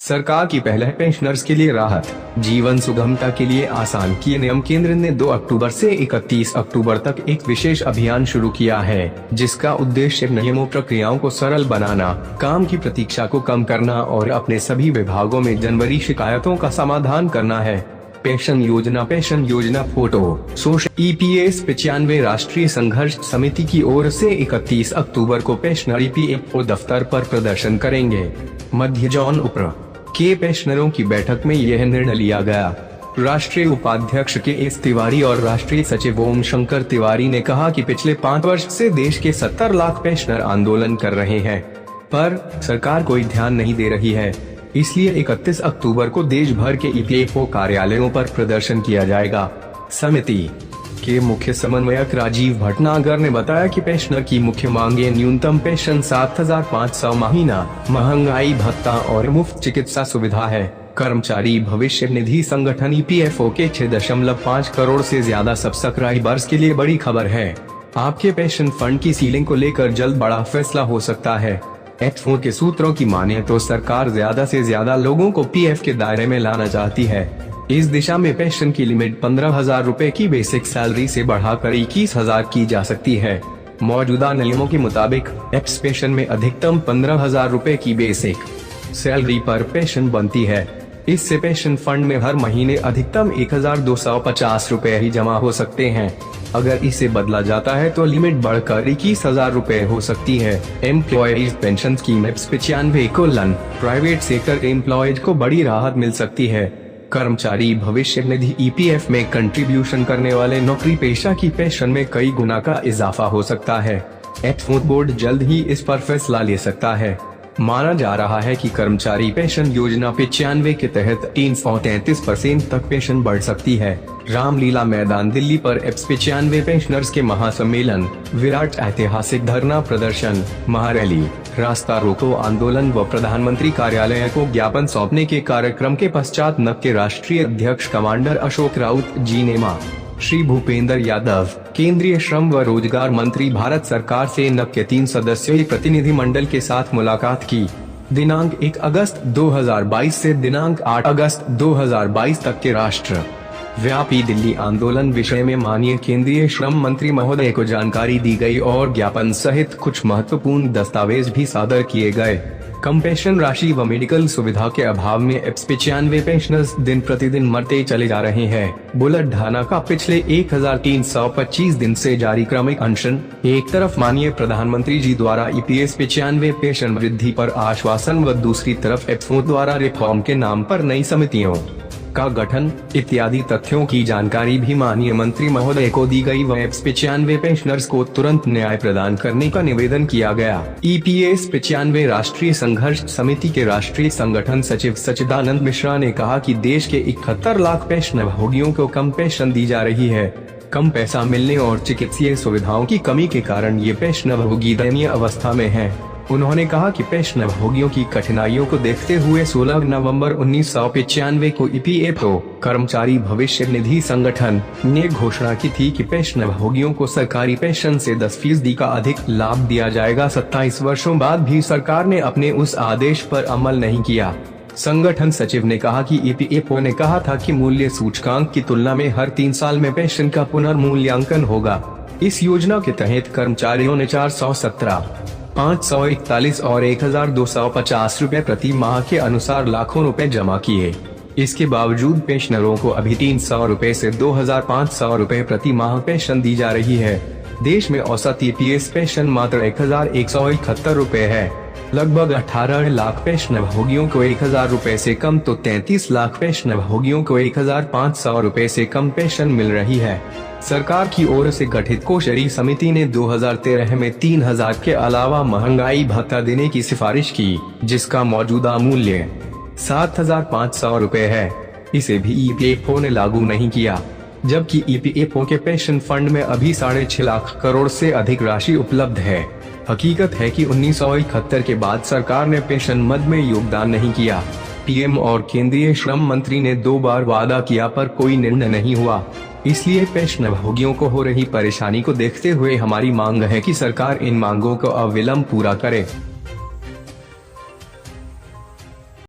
सरकार की पहल है पेंशनर्स के लिए राहत, जीवन सुगमता के लिए आसान किए नियम। केंद्र ने 2 अक्टूबर से 31 अक्टूबर तक एक विशेष अभियान शुरू किया है, जिसका उद्देश्य नियमों प्रक्रियाओं को सरल बनाना, काम की प्रतीक्षा को कम करना और अपने सभी विभागों में जनवरी शिकायतों का समाधान करना है। पेंशन योजना फोटो सोशल EPS 95 राष्ट्रीय संघर्ष समिति की ओर से 31 अक्टूबर को पेंशनर EPFO दफ्तर पर प्रदर्शन करेंगे। मध्य जौन उप्र के पेंशनरों की बैठक में यह निर्णय लिया गया। राष्ट्रीय उपाध्यक्ष KS तिवारी और राष्ट्रीय सचिव ओम शंकर तिवारी ने कहा कि पिछले 5 वर्ष से देश के 70 लाख पेंशनर आंदोलन कर रहे हैं, पर सरकार कोई ध्यान नहीं दे रही है। इसलिए 31 अक्टूबर को देश भर के EPFO कार्यालयों पर प्रदर्शन किया जाएगा। समिति के मुख्य समन्वयक राजीव भटनागर ने बताया कि पेंशनर की मुख्य मांगें न्यूनतम पेंशन 7,500 महीना, महंगाई भत्ता और मुफ्त चिकित्सा सुविधा है। कर्मचारी भविष्य निधि संगठन EPFO के 6.5 करोड़ से ज्यादा सब्सक्राइबर्स के लिए बड़ी खबर है। आपके पेंशन फंड की सीलिंग को लेकर जल्द बड़ा फैसला हो सकता है। EPFO के सूत्रों की माने तो सरकार ज्यादा से ज्यादा लोगों को PF के दायरे में लाना चाहती है। इस दिशा में पेंशन की लिमिट 15,000 रूपए की बेसिक सैलरी से बढ़ाकर 21,000 की जा सकती है। मौजूदा नियमों के मुताबिक EPS पेंशन में अधिकतम 15,000 रूपए की बेसिक सैलरी पर पेंशन बनती है। इससे पेंशन फंड में हर महीने अधिकतम 1,250 रूपए ही जमा हो सकते हैं। अगर इसे बदला जाता है तो लिमिट बढ़कर 21,000 रूपए हो सकती है। Employees pension scheme EPS 95 private sector employees को बड़ी राहत मिल सकती है। कर्मचारी भविष्य निधि EPF में कंट्रीब्यूशन करने वाले नौकरी पेशा की पेंशन में कई गुना का इजाफा हो सकता है। EPFO बोर्ड जल्द ही इस पर फैसला ले सकता है। माना जा रहा है कि कर्मचारी पेंशन योजना 95 के तहत 333% तक पेंशन बढ़ सकती है। रामलीला मैदान दिल्ली पर EPS 95 पेंशनर्स के महासम्मेलन, विराट ऐतिहासिक धरना प्रदर्शन, महारैली, रास्ता रोको आंदोलन व प्रधानमंत्री कार्यालय को ज्ञापन सौंपने के कार्यक्रम के पश्चात NAP के राष्ट्रीय अध्यक्ष कमांडर अशोक राउत जी ने श्री भूपेंद्र यादव, केंद्रीय श्रम व रोजगार मंत्री भारत सरकार से NAP के 3 सदस्यीय प्रतिनिधि मंडल के साथ मुलाकात की। दिनांक 1 अगस्त 2022 से दिनांक 8 अगस्त 2022 तक के राष्ट्र व्यापी दिल्ली आंदोलन विषय में माननीय केंद्रीय श्रम मंत्री महोदय को जानकारी दी गई और ज्ञापन सहित कुछ महत्वपूर्ण दस्तावेज भी सादर किए गए। कम पेंशन राशि व मेडिकल सुविधा के अभाव में EPS 95 पेंशनर्स दिन प्रतिदिन मरते चले जा रहे हैं। बुलढाना का पिछले 1325 दिन से जारी क्रमिक अनशन। एक तरफ माननीय प्रधानमंत्री जी द्वारा EPS 95 पेंशन वृद्धि पर आश्वासन व दूसरी तरफ EPFO द्वारा रिफॉर्म के नाम पर नई समितियों का गठन इत्यादि तथ्यों की जानकारी भी माननीय मंत्री महोदय को दी गई व EPS 95 पेंशनर्स को तुरंत न्याय प्रदान करने का निवेदन किया गया। EPS 95 राष्ट्रीय संघर्ष समिति के राष्ट्रीय संगठन सचिव सच्चिदानंद मिश्रा ने कहा कि देश के 71 लाख पेंशनभोगियों को कम पेंशन दी जा रही है। कम पैसा मिलने और चिकित्सीय सुविधाओं की कमी के कारण ये पेंशनभोगी दयनीय अवस्था में है। उन्होंने कहा कि पेंशनभोगियों की कठिनाइयों को देखते हुए 16 नवंबर 1995 को EPFO कर्मचारी भविष्य निधि संगठन ने घोषणा की थी कि पेंशनभोगियों को सरकारी पेंशन से 10% का अधिक लाभ दिया जाएगा। 27 वर्षों बाद भी सरकार ने अपने उस आदेश पर अमल नहीं किया। संगठन सचिव ने कहा कि EPFO ने कहा था कि मूल्य सूचकांक की तुलना में हर 3 साल में पेंशन का पुनर्मूल्यांकन होगा। इस योजना के तहत कर्मचारियों ने 417, 541 और 1,250 रूपए प्रति माह के अनुसार लाखों रुपए जमा किए। इसके बावजूद पेंशनरों को अभी 300 रूपए से 2,500 रूपए प्रति माह पेंशन दी जा रही है। देश में औसत EPS पेंशन मात्र 1,171 रूपए है। लगभग 18 लाख पेंशनभोगियों को 1,000 रूपए से कम तो 33 लाख पेंशनभोगियों को 1,500 रूपए से कम पेंशन मिल रही है। सरकार की ओर से गठित कोश्यारी समिति ने 2013 में 3,000 के अलावा महंगाई भत्ता देने की सिफारिश की, जिसका मौजूदा मूल्य 7,500 रूपए है। इसे भी EPFO ने लागू नहीं किया, जबकि EPFO के पेंशन फंड में अभी 6.5 लाख करोड़ से अधिक राशि उपलब्ध है। हकीकत है कि 1971 के बाद सरकार ने पेंशन मद में योगदान नहीं किया। PM और केंद्रीय श्रम मंत्री ने 2 बार वादा किया पर कोई निर्णय नहीं हुआ। इसलिए पेंशनभोगियों को हो रही परेशानी को देखते हुए हमारी मांग है कि सरकार इन मांगों को अविलंब पूरा करे।